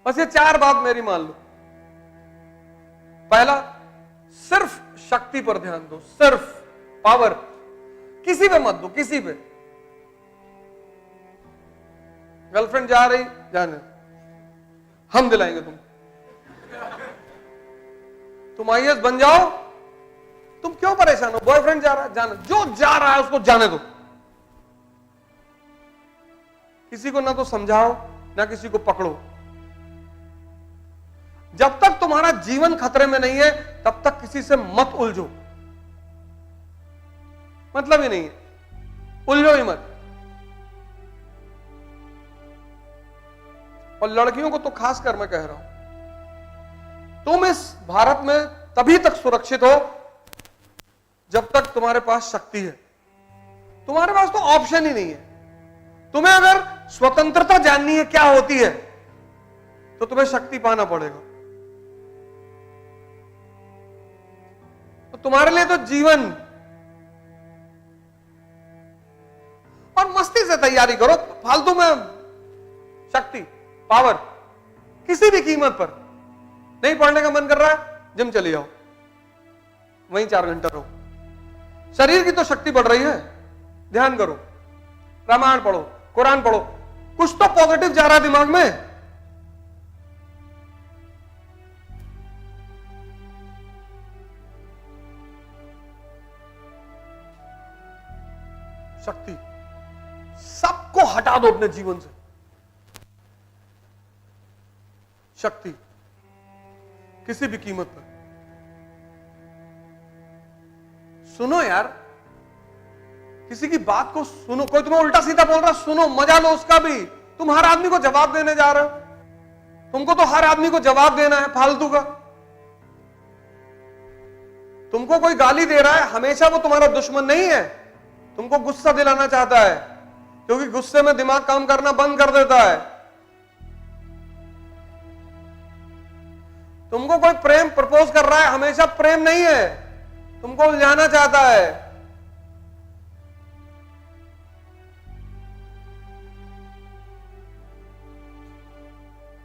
बस ये 4 बात मेरी मान लो। पहला, सिर्फ शक्ति पर ध्यान दो, सिर्फ पावर, किसी पे मत दो, किसी पे। गर्लफ्रेंड जा रही, जाने, हम दिलाएंगे तुम आईएएस बन जाओ, तुम क्यों परेशान हो? बॉयफ्रेंड जा रहा है, जाने, जो जा रहा है उसको जाने दो। किसी को ना तो समझाओ ना किसी को पकड़ो। जब तक तुम्हारा जीवन खतरे में नहीं है तब तक किसी से मत उलझो, मतलब ही नहीं है, उलझो ही मत। और लड़कियों को तो खास कर मैं कह रहा हूं, तुम इस भारत में तभी तक सुरक्षित हो जब तक तुम्हारे पास शक्ति है। तुम्हारे पास तो ऑप्शन ही नहीं है। तुम्हें अगर स्वतंत्रता जाननी है क्या होती है तो तुम्हें शक्ति पाना पड़ेगा। तो तुम्हारे लिए तो जीवन, और मस्ती से तैयारी करो, फालतू में शक्ति पावर किसी भी कीमत पर। नहीं पढ़ने का मन कर रहा है, जिम चले जाओ, वहीं 4 घंटा रहो। शरीर की तो शक्ति बढ़ रही है, ध्यान करो, रामायण पढ़ो, कुरान पढ़ो, कुछ तो पॉजिटिव जा रहा है दिमाग में। शक्ति सबको हटा दो अपने जीवन से। शक्ति किसी भी कीमत पर। सुनो यार, किसी की बात को सुनो। कोई तुम्हें उल्टा सीधा बोल रहा, सुनो, मजा लो उसका भी। तुम हर आदमी को जवाब देने जा रहे हो। तुमको तो हर आदमी को जवाब देना है फालतू का। तुमको कोई गाली दे रहा है, हमेशा वो तुम्हारा दुश्मन नहीं है, तुमको गुस्सा दिलाना चाहता है, क्योंकि गुस्से में दिमाग काम करना बंद कर देता है। तुमको कोई प्रेम प्रपोज कर रहा है, हमेशा प्रेम नहीं है, तुमको उलझाना चाहता है।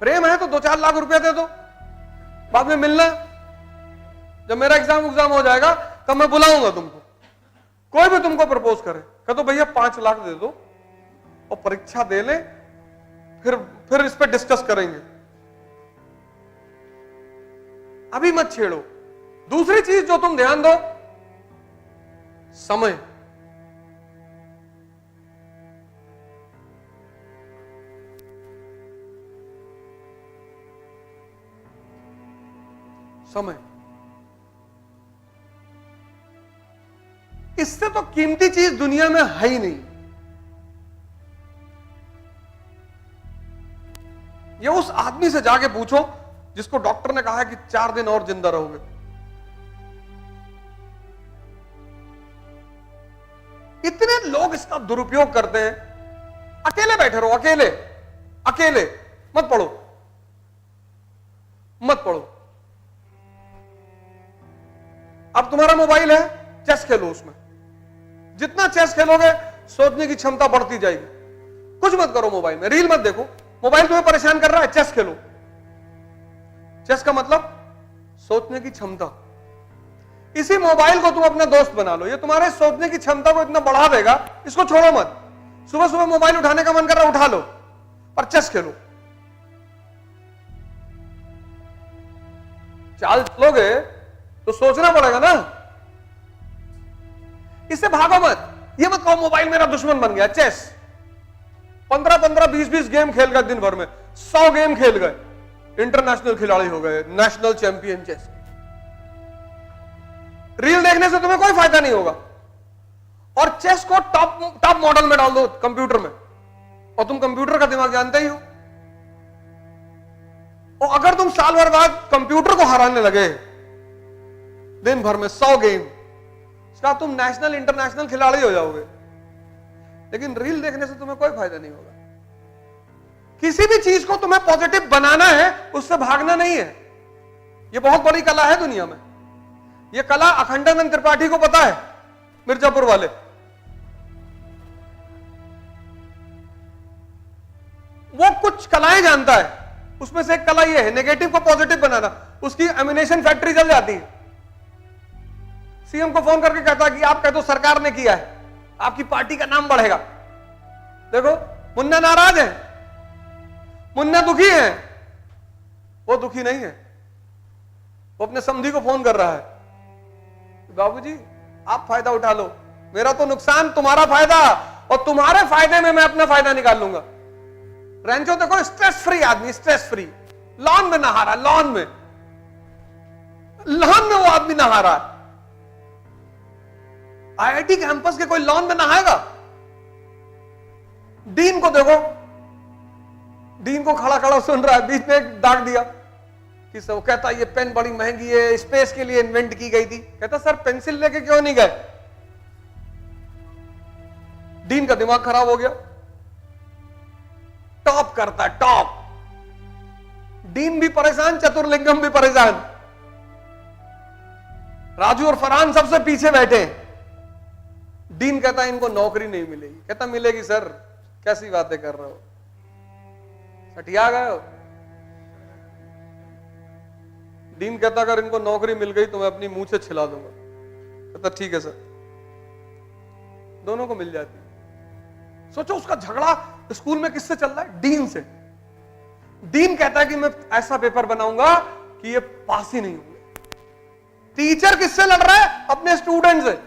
प्रेम है तो 2-4 लाख रुपया दे दो, बाद में मिलना। जब मेरा एग्जाम हो जाएगा तब मैं बुलाऊंगा तुमको। कोई भी तुमको प्रपोज करे, कह दो भैया 5 लाख दे दो और परीक्षा दे ले, फिर इस पे डिस्कस करेंगे, अभी मत छेड़ो। दूसरी चीज जो तुम ध्यान दो, समय। समय, इससे तो कीमती चीज दुनिया में है ही नहीं। ये उस आदमी से जाके पूछो जिसको डॉक्टर ने कहा है कि 4 दिन और जिंदा रहोगे। इतने लोग इसका दुरुपयोग करते हैं। अकेले बैठे रहो, अकेले अकेले मत पढ़ो, मत पढ़ो। अब तुम्हारा मोबाइल है, चेस खेलो उसमें। जितना चेस खेलोगे सोचने की क्षमता बढ़ती जाएगी। कुछ मत करो मोबाइल में, रील मत देखो। मोबाइल तुम्हें परेशान कर रहा है, चेस खेलो। चेस का मतलब सोचने की क्षमता। इसी मोबाइल को तुम अपना दोस्त बना लो, ये तुम्हारे सोचने की क्षमता को इतना बढ़ा देगा, इसको छोड़ो मत। सुबह सुबह मोबाइल उठाने का मन कर रहा है, उठा लो, पर चेस खेलो। चाल चलोगे तो सोचना पड़ेगा ना, इससे भागो मत। ये मत कहो मोबाइल मेरा दुश्मन बन गया। चेस 15-15, 20-20 गेम खेल गए दिन भर में, 100 गेम खेल गए, इंटरनेशनल खिलाड़ी हो गए, नेशनल चैंपियन चेस। रील देखने से तुम्हें कोई फायदा नहीं होगा। और चेस को टॉप मॉडल में डाल दो कंप्यूटर में, और तुम कंप्यूटर का दिमाग जानते ही हो। और अगर तुम साल भर बाद कंप्यूटर को हराने लगे दिन भर में 100 गेम, इसका तुम नेशनल इंटरनेशनल खिलाड़ी हो जाओगे। लेकिन रील देखने से तुम्हें कोई फायदा नहीं होगा। किसी भी चीज को तुम्हें पॉजिटिव बनाना है, उससे भागना नहीं है। यह बहुत बड़ी कला है दुनिया में। यह कला अखंडानंद त्रिपाठी को पता है, मिर्जापुर वाले। वो कुछ कलाएं जानता है, उसमें से एक कला ये है नेगेटिव को पॉजिटिव बनाना, उसकी एमिनेशन फैक्ट्री जल जाती है। सीएम को फोन करके कहता है कि आप कह दो सरकार ने किया है, आपकी पार्टी का नाम बढ़ेगा। देखो मुन्ना नाराज है, मुन्ना दुखी है, वो दुखी नहीं है। वो अपने समधी को फोन कर रहा है, बाबूजी आप फायदा उठा लो, मेरा तो नुकसान तुम्हारा फायदा, और तुम्हारे फायदे में मैं अपना फायदा निकाल लूंगा। रेंचो देखो स्ट्रेस फ्री आदमी, स्ट्रेस फ्री, लॉन में नहा रहा है, लॉन में वो आदमी नहा रहा है। आईआईटी कैंपस के कोई लॉन में नहाएगा? डीन को देखो, डीन को खड़ा खड़ा सुन रहा है, बीच में एक दाग दिया कि वो कहता ये पेन बड़ी महंगी है, स्पेस के लिए इन्वेंट की गई थी। कहता सर पेंसिल लेके क्यों नहीं गए? डीन का दिमाग खराब हो गया, टॉप करता है, टॉप। डीन भी परेशान, चतुर्लिंगम भी परेशान, राजू और फरहान सबसे पीछे बैठे। डीन कहता है इनको नौकरी नहीं मिलेगी। कहता मिलेगी सर, कैसी बातें कर रहे हो, सटिया गए हो। डीन कहता अगर इनको नौकरी मिल गई तो मैं अपनी मुंह से छिला दूंगा। कहता ठीक है सर, दोनों को मिल जाती। सोचो उसका झगड़ा स्कूल में किससे चल रहा है? डीन से। डीन कहता है कि मैं ऐसा पेपर बनाऊंगा कि ये पास ही नहीं होंगे। टीचर किससे लड़ रहा है? अपने स्टूडेंट से।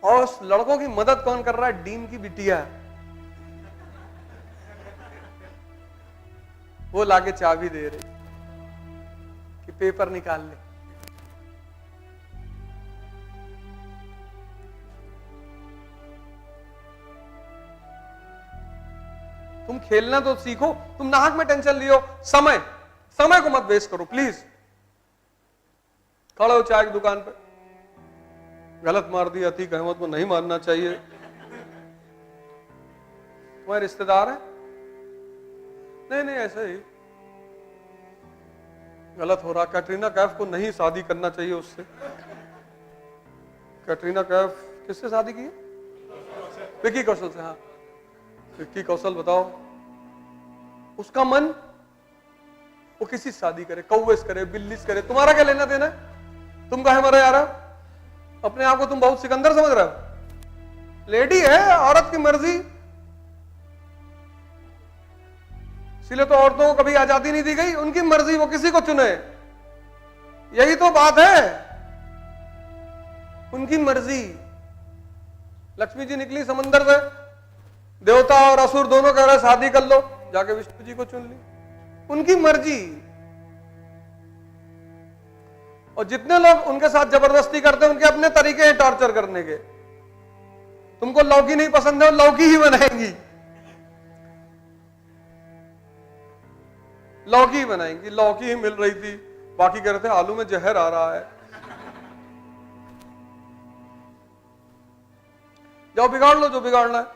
और उस लड़कों की मदद कौन कर रहा है? डीन की बिटिया। वो लाके चाबी दे रही कि पेपर निकाल ले। तुम खेलना तो सीखो, तुम नाहक में टेंशन लियो। समय को मत वेस्ट करो प्लीज। खड़े हो चाय की दुकान पे, गलत मार दिया, अतीक अहमद को नहीं मारना चाहिए। तुम्हारे रिश्तेदार है? नहीं ऐसे ही गलत हो रहा। कैटरीना कैफ को नहीं शादी करना चाहिए उससे। कैटरीना कैफ किससे शादी की? विक्की कौशल से। हाँ विक्की कौशल, बताओ उसका मन वो किसी शादी करे, कौवे करे, बिल्ली करे, तुम्हारा क्या लेना देना है? तुम कहे मरे यार, अपने आप को तुम बहुत सिकंदर समझ रहे हो। लेडी है, औरत की मर्जी। इसलिए तो औरतों को कभी आजादी नहीं दी गई, उनकी मर्जी, वो किसी को चुने। यही तो बात है, उनकी मर्जी। लक्ष्मी जी निकली समंदर से, देवता और असुर दोनों कह रहे शादी कर लो, जाके विष्णु जी को चुन ली, उनकी मर्जी। और जितने लोग उनके साथ जबरदस्ती करते हैं, उनके अपने तरीके हैं टॉर्चर करने के। तुमको लौकी नहीं पसंद है, लौकी ही बनाएंगी, लौकी ही बनाएंगी। लौकी ही मिल रही थी, बाकी कह रहे थे आलू में जहर आ रहा है। जाओ बिगाड़ लो जो बिगाड़ना है।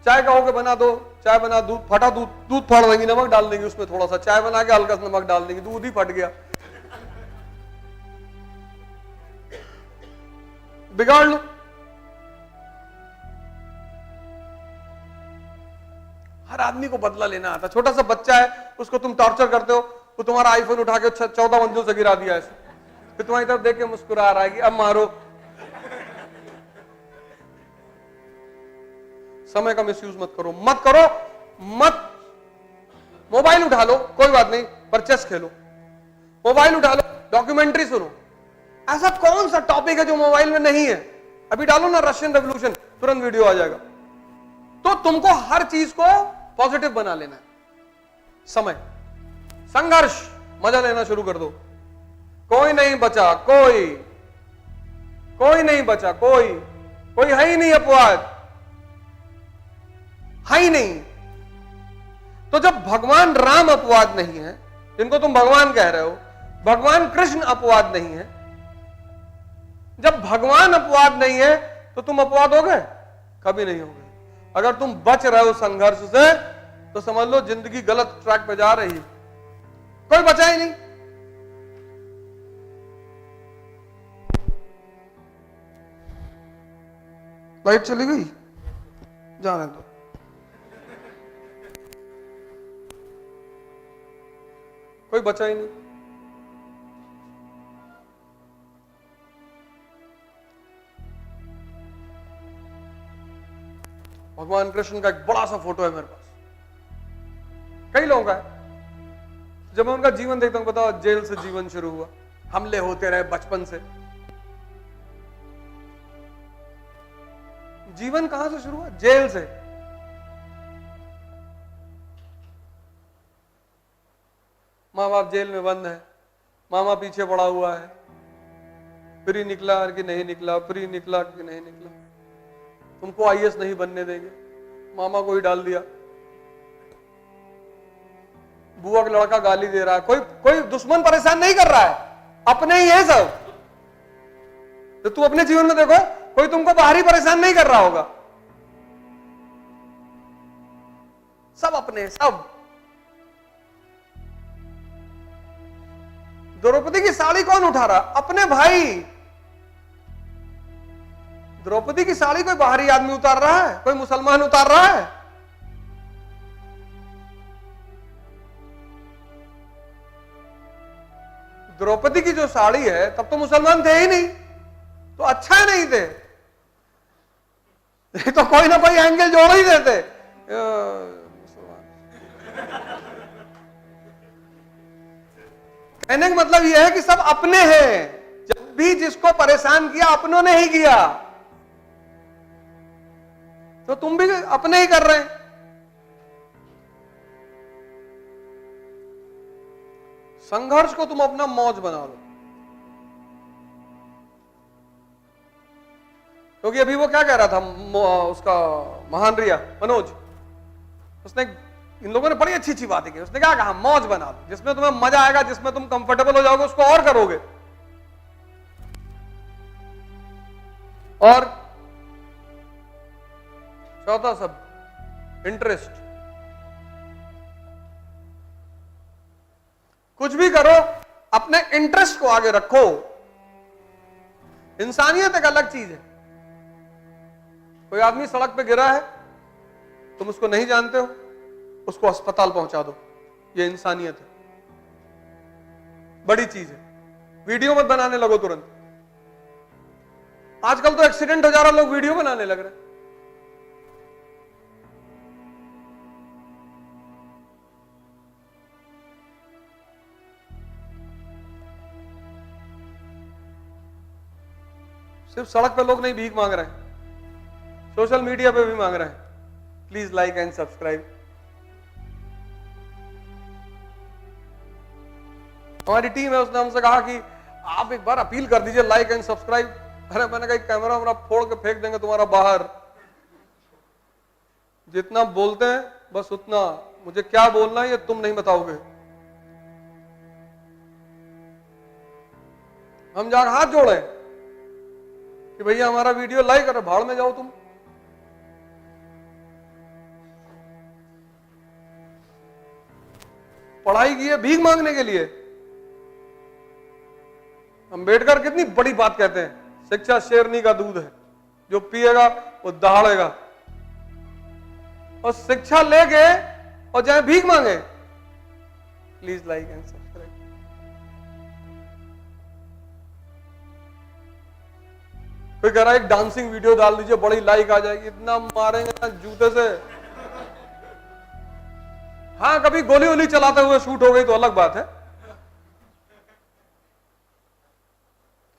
चाय कहोगे बना दो, चाय बना, दूध फटा, दूध फाड़ देंगी, नमक डाल देंगी उसमें थोड़ा सा, चाय बना के हल्का सा नमक डाल देंगी, दूध ही फट गया। बिगाड़ लो। हर आदमी को बदला लेना आता। छोटा सा बच्चा है, उसको तुम टॉर्चर करते हो, वो तुम्हारा आईफोन उठा के 14 मंजिल से गिरा दिया ऐसे, फिर तुम्हारी तरफ देख के मुस्कुरा रहा है कि अब मारो। समय का मिसयूज मत करो, मत। मोबाइल उठा लो, कोई बात नहीं, पर चेस खेलो। मोबाइल उठा लो, डॉक्यूमेंट्री सुनो। ऐसा कौन सा टॉपिक है जो मोबाइल में नहीं है? अभी डालो ना रशियन रेवोल्यूशन, तुरंत वीडियो आ जाएगा। तो तुमको हर चीज को पॉजिटिव बना लेना है। समय, संघर्ष, मजा लेना शुरू कर दो। कोई नहीं बचा, कोई नहीं बचा, कोई है ही नहीं अपवाद, है ही नहीं। तो जब भगवान राम अपवाद नहीं है, जिनको तुम भगवान कह रहे हो, भगवान कृष्ण अपवाद नहीं है, जब भगवान अपवाद नहीं है तो तुम अपवाद हो गए? कभी नहीं हो गए। अगर तुम बच रहे हो संघर्ष से तो समझ लो जिंदगी गलत ट्रैक पे जा रही, कोई बचा ही नहीं। लाइट चली गई। जाने दो। कोई बचा ही नहीं। भगवान कृष्ण का एक बड़ा सा फोटो है मेरे पास, कई लोगों का है। जब मैं उनका जीवन देखता हूं, बताओ, जेल से जीवन शुरू हुआ, हमले होते रहे बचपन से। जीवन कहां से शुरू हुआ? जेल से। माँ बाप जेल में बंद है, मामा पीछे पड़ा हुआ है, फिर ही निकला कि नहीं निकला, फिर ही निकला कि नहीं निकला। तुमको आईएएस नहीं बनने देंगे, मामा को ही डाल दिया। बुआ का लड़का गाली दे रहा है, कोई दुश्मन परेशान नहीं कर रहा है, अपने ही है सब। तो तू अपने जीवन में देखो, कोई तुमको बाहरी परेशान नहीं कर रहा होगा, सब अपने, सब। द्रौपदी की साड़ी कौन उठा रहा? अपने भाई। द्रौपदी की साड़ी कोई बाहरी आदमी उतार रहा है? कोई मुसलमान उतार रहा है? द्रौपदी की जो साड़ी है, तब तो मुसलमान थे ही नहीं, तो अच्छा ही नहीं थे, तो कोई ना कोई एंगल जोड़ ही देते। कहने का मतलब यह है कि सब अपने हैं। जब भी जिसको परेशान किया, अपनों ने ही किया, तो तुम भी अपने ही कर रहे हैं। संघर्ष को तुम अपना मौज बना लो। क्योंकि अभी वो क्या कह रहा था, उसका महान रिया मनोज, उसने, इन लोगों ने बड़ी अच्छी अच्छी बातें की। उसने क्या कहा? मौज बना लो, जिसमें तुम्हें मजा आएगा, जिसमें तुम कंफर्टेबल हो जाओगे, उसको और करोगे। और चौथा शब्द, इंटरेस्ट। कुछ भी करो, अपने इंटरेस्ट को आगे रखो। इंसानियत एक अलग चीज है। कोई आदमी सड़क पे गिरा है, तुम उसको नहीं जानते हो, उसको अस्पताल पहुंचा दो, ये इंसानियत है, बड़ी चीज है। वीडियो मत बनाने लगो तुरंत। आजकल तो एक्सीडेंट हो जा रहा, लोग वीडियो बनाने लग रहे। सिर्फ सड़क पे लोग नहीं भीख मांग रहे हैं, सोशल मीडिया पे भी मांग रहे हैं। Please like and subscribe. हमारी टीम है, उसने हमसे कहा कि आप एक बार अपील कर दीजिए, लाइक एंड सब्सक्राइब। अरे मैंने कहा कैमरा वैमरा फोड़ के फेंक देंगे तुम्हारा बाहर। जितना बोलते हैं बस उतना, मुझे क्या बोलना है ये तुम नहीं बताओगे। हम जाकर हाथ जोड़े कि भैया हमारा वीडियो लाइक करो, भाड़ में जाओ तुम। पढ़ाई की है भीख मांगने के लिए। अंबेडकर कितनी बड़ी बात कहते हैं, शिक्षा शेरनी का दूध है, जो पिएगा वो दहाड़ेगा। और शिक्षा लेके और जाए भीख मांगे। Please like and subscribe. कोई कह रहा है एक डांसिंग वीडियो डाल दीजिए, बड़ी लाइक आ जाएगी। इतना मारेंगे ना जूते से। हाँ, कभी गोली वोली चलाते हुए शूट हो गई तो अलग बात है।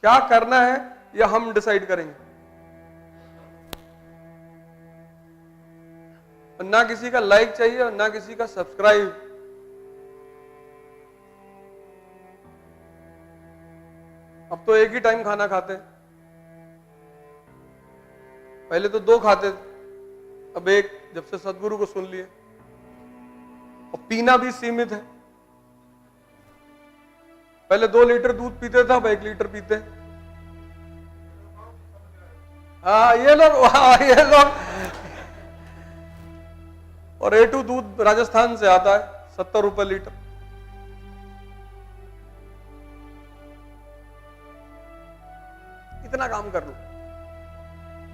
क्या करना है या हम डिसाइड करेंगे। और ना किसी का लाइक चाहिए और ना किसी का सब्सक्राइब। अब तो एक ही टाइम खाना खाते, पहले तो 2 खाते, अब 1, जब से सदगुरु को सुन लिए। और पीना भी सीमित है, पहले 2 लीटर दूध पीते थे, अब 1 लीटर पीते। हाँ ये लोग और A2 दूध राजस्थान से आता है, 70 रुपए लीटर। इतना काम कर लो।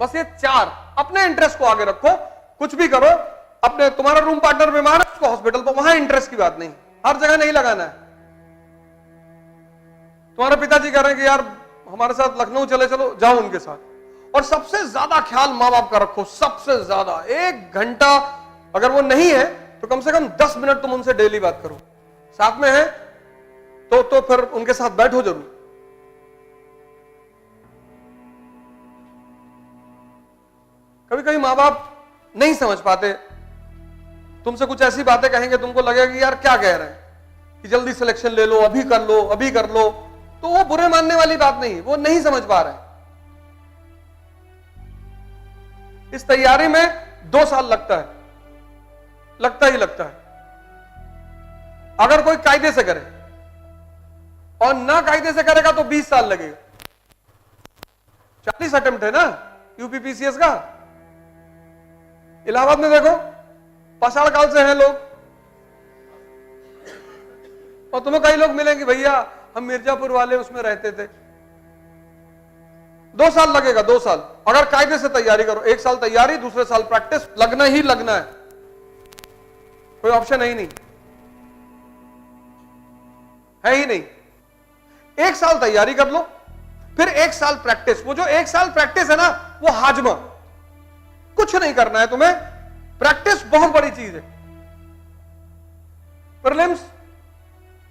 बस ये 4 अपने इंटरेस्ट को आगे रखो, कुछ भी करो, अपने तुम्हारा रूम पार्टनर बीमार है उसको हॉस्पिटल पर, वहां इंटरेस्ट की बात नहीं, हर जगह नहीं लगाना है। तुम्हारे पिताजी कह रहे हैं कि यार हमारे साथ लखनऊ चले चलो, जाओ उनके साथ। और सबसे ज्यादा ख्याल मां बाप का रखो, सबसे ज्यादा 1 घंटा, अगर वो नहीं है तो कम से कम 10 मिनट तुम उनसे डेली बात करो। साथ में है तो फिर उनके साथ बैठो जरूर। कभी कभी मां बाप नहीं समझ पाते, तुमसे कुछ ऐसी बातें कहेंगे तुमको लगेगा कि यार क्या कह रहे हैं, कि जल्दी सिलेक्शन ले लो, अभी कर लो, अभी कर लो। तो वो बुरे मानने वाली बात नहीं, वो नहीं समझ पा रहे। इस तैयारी में 2 साल लगता है, लगता ही लगता है। अगर कोई कायदे से करे और ना कायदे से करेगा तो 20 साल लगेगा। 40 अटेम्प्ट है ना यूपीपीसीएस का। इलाहाबाद में देखो पाषाण काल से हैं लोग, और तुम्हें कई लोग मिलेंगे भैया हम मिर्जापुर वाले उसमें रहते थे। 2 साल लगेगा, 2 साल, अगर कायदे से तैयारी करो। 1 साल तैयारी, दूसरे साल प्रैक्टिस, लगना ही लगना है, कोई ऑप्शन है ही नहीं, है ही नहीं। 1 साल तैयारी कर लो, फिर 1 साल प्रैक्टिस। वो जो 1 साल प्रैक्टिस है ना, वो हाजमा, कुछ नहीं करना है तुम्हें, प्रैक्टिस बहुत बड़ी चीज है। प्रीलिम्स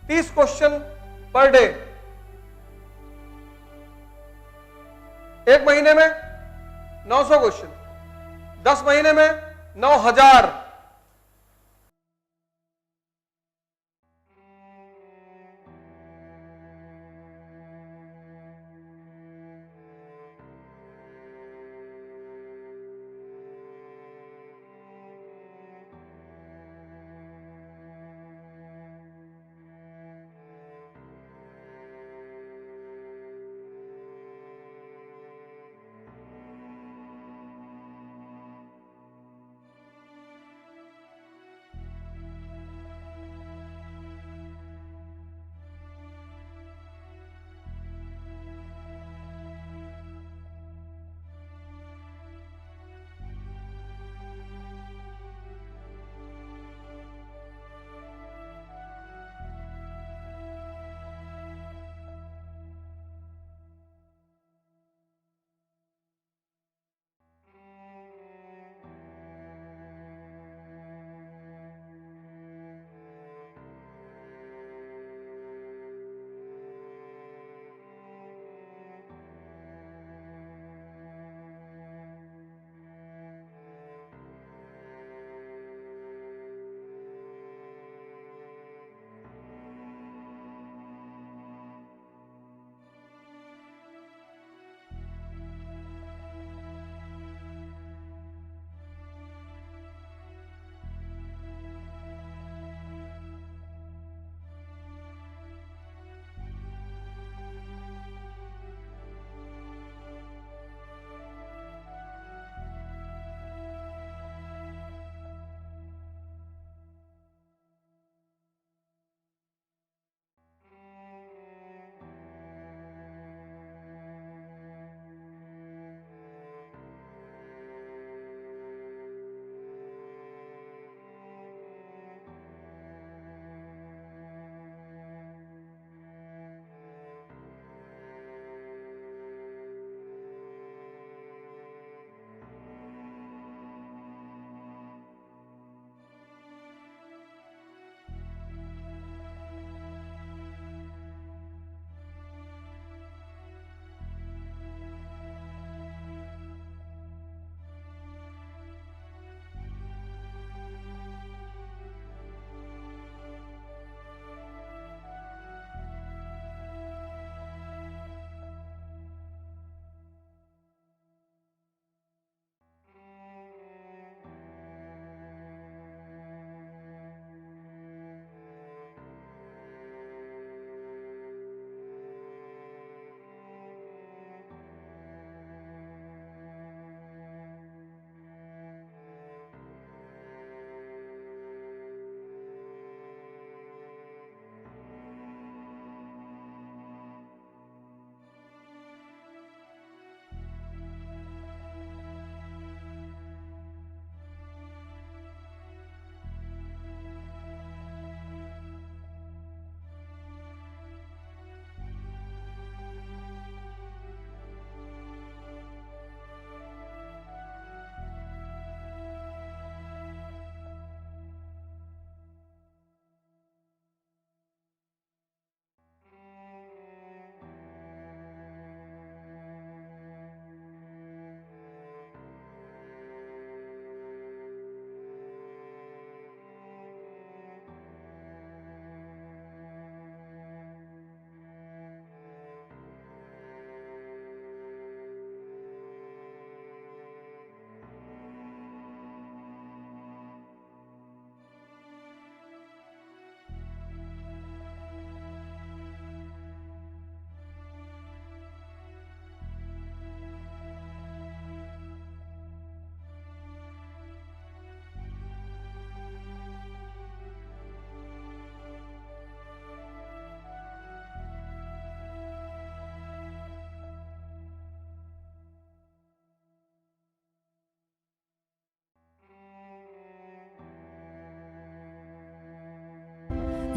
30 क्वेश्चन पर डे, 1 महीने में 900 क्वेश्चन, 10 महीने में 9000।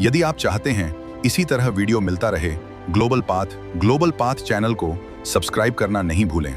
यदि आप चाहते हैं इसी तरह वीडियो मिलता रहे, ग्लोबल पाथ चैनल को सब्सक्राइब करना नहीं भूलें।